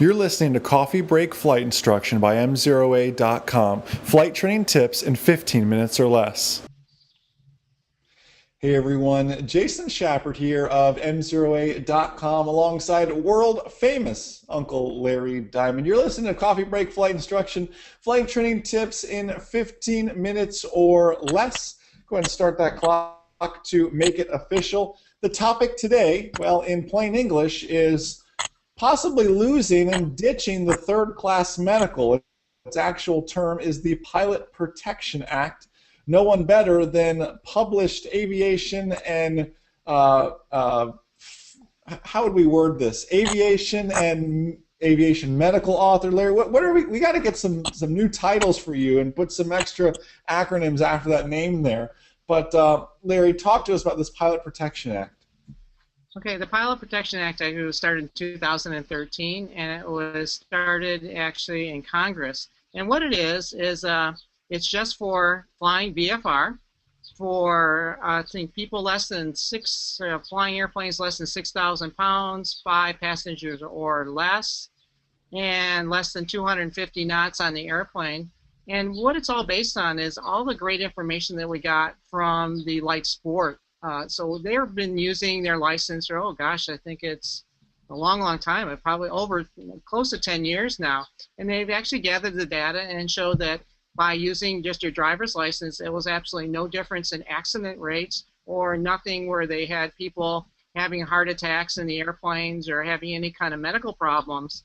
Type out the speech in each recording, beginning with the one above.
You're listening to Coffee Break Flight Instruction by MzeroA.com. Flight training tips in 15 minutes or less. Hey everyone, Jason Shepard here of MzeroA.com alongside world famous Uncle Larry Diamond. You're listening to Coffee Break Flight Instruction, flight training tips in 15 minutes or less. Go ahead and start that clock to make it official. The topic today, well, in plain English, is possibly losing and ditching the third-class medical. Its actual term is the Pilot Protection Act. No one better than published aviation and how would we word this? Aviation and aviation medical author Larry. What are we got to get some new titles for you and put some extra acronyms after that name there. But Larry, talk to us about this Pilot Protection Act. Okay, the Pilot Protection Act was started in 2013, and it was started actually in Congress. And what it is it's just for flying VFR, for I think people less than flying airplanes less than 6,000 pounds, 5 passengers or less, and less than 250 knots on the airplane. And what it's all based on is all the great information that we got from the light sport. So they've been using their license for, oh gosh, I think it's a long, long time, probably over close to 10 years now. And they've actually gathered the data and showed that by using just your driver's license, it was absolutely no difference in accident rates or nothing where they had people having heart attacks in the airplanes or having any kind of medical problems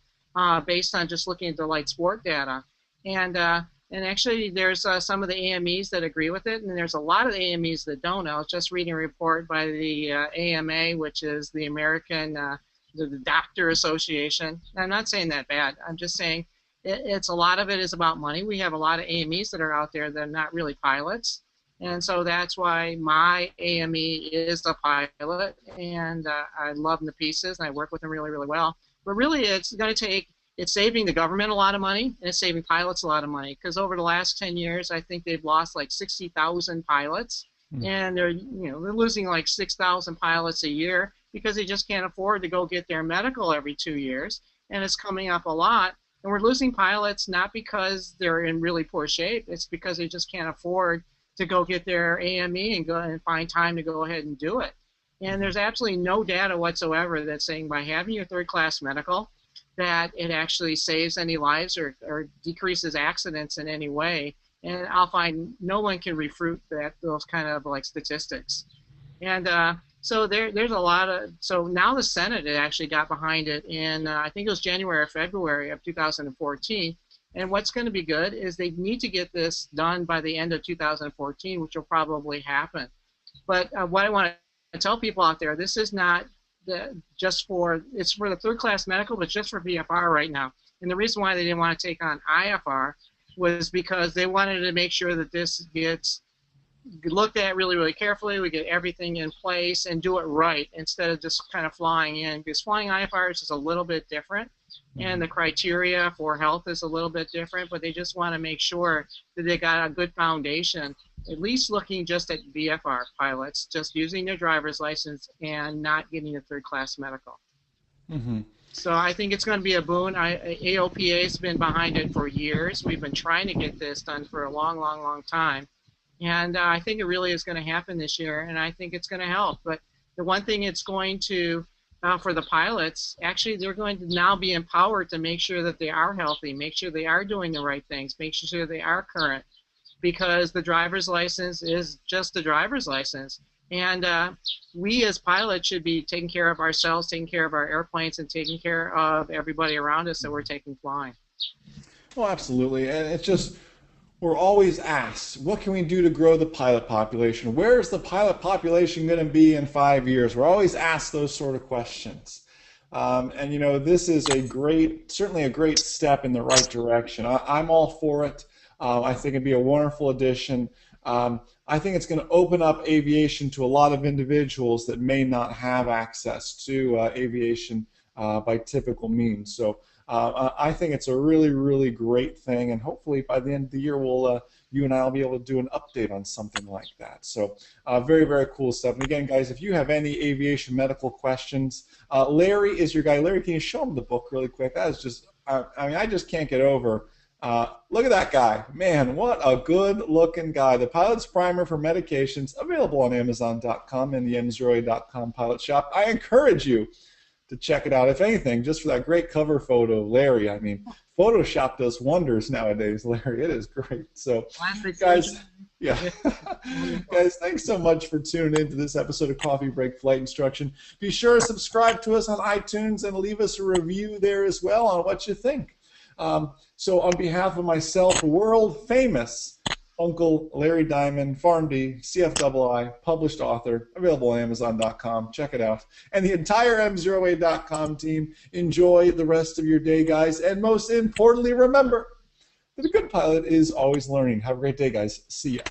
based on just looking at the light sport data. And actually, there's some of the AMEs that agree with it, and there's a lot of the AMEs that don't. I was just reading a report by the AMA, which is the American the Doctor Association. I'm not saying that bad. I'm just saying it's a lot of it is about money. We have a lot of AMEs that are out there that are not really pilots, and so that's why my AME is a pilot, and I love them to pieces, and I work with them really, really well. But really, it's going to take. It's saving the government a lot of money, and it's saving pilots a lot of money, because over the last 10 years, I think they've lost like 60,000 pilots, and they're losing like 6,000 pilots a year because they just can't afford to go get their medical every 2 years, and it's coming up a lot. And we're losing pilots not because they're in really poor shape, it's because they just can't afford to go get their AME and go and find time to go ahead and do it. And there's absolutely no data whatsoever that's saying by having your third-class medical, that it actually saves any lives or decreases accidents in any way. And I'll find no one can refute those kind of like statistics. And so there's a lot of, so now the Senate actually got behind it in, I think it was January or February of 2014. And what's going to be good is they need to get this done by the end of 2014, which will probably happen. But what I want to tell people out there, this is not it's for the third-class medical, but just for VFR right now. And the reason why they didn't want to take on IFR was because they wanted to make sure that this gets looked at really, really carefully. We get everything in place and do it right instead of just kind of flying in. Because flying IFR is just a little bit different, and the criteria for health is a little bit different, but they just want to make sure that they got a good foundation, at least looking just at VFR pilots, just using their driver's license and not getting a third-class medical. So I think it's going to be a boon. AOPA has been behind it for years. We've been trying to get this done for a long, long, long time. And I think it really is going to happen this year, and I think it's going to help. But the one thing it's going to, for the pilots, actually they're going to now be empowered to make sure that they are healthy, make sure they are doing the right things, make sure they are current, because the driver's license is just a driver's license. And we as pilots should be taking care of ourselves, taking care of our airplanes, and taking care of everybody around us that we're taking flying. Well, absolutely. And it's just, we're always asked, what can we do to grow the pilot population? Where is the pilot population going to be in 5 years? We're always asked those sort of questions. And this is certainly a great step in the right direction. I'm all for it. I think it'd be a wonderful addition. I think it's going to open up aviation to a lot of individuals that may not have access to aviation by typical means. So I think it's a really, really great thing, and hopefully by the end of the year, you and I will be able to do an update on something like that. So very, very cool stuff. And again, guys, if you have any aviation medical questions, Larry is your guy. Larry, can you show him the book really quick? That is just, I mean, I just can't get over. Look at that guy. Man, what a good-looking guy. The Pilot's Primer for Medications, available on Amazon.com and the MzeroA.com Pilot Shop. I encourage you to check it out, if anything, just for that great cover photo of Larry. I mean, Photoshop does wonders nowadays, Larry. It is great. So, guys, yeah. Guys, thanks so much for tuning in to this episode of Coffee Break Flight Instruction. Be sure to subscribe to us on iTunes and leave us a review there as well on what you think. So on behalf of myself, world famous Uncle Larry Diamond, PharmD, CFII, published author, available on Amazon.com. Check it out. And the entire MzeroA.com team, enjoy the rest of your day, guys. And most importantly, remember that a good pilot is always learning. Have a great day, guys. See ya.